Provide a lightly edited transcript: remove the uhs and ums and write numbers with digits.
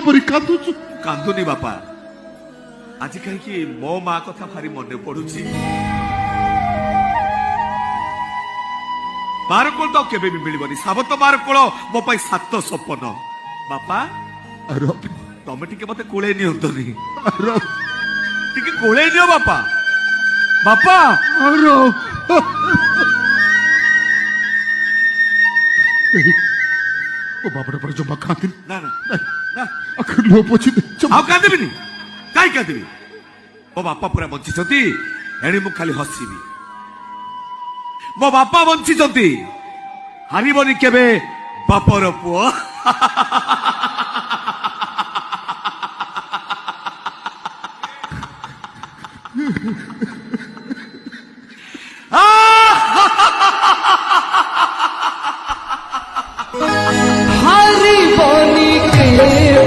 परी कांदुचु कांदुनी बापा आज कहीं मो माँ कथा भारी मन पड़ुची मार कोल तो केबे भी मिलबनी साबत मार कोल मो पाई सात सपन बापा अरे तमे टिके मते कोळे नियंतनी अरे टिके कोळे नियो बापा बापा अरे ओ बाबा पर जमा खातिर ना ना ना अखर लो पोछि आउ कांदबिनी काई कांदबी मो बापा पूरा बंची छथि एणी मु खाली हसीबी मो बापा बंची छथि हारिबनी केबे बापर पुओ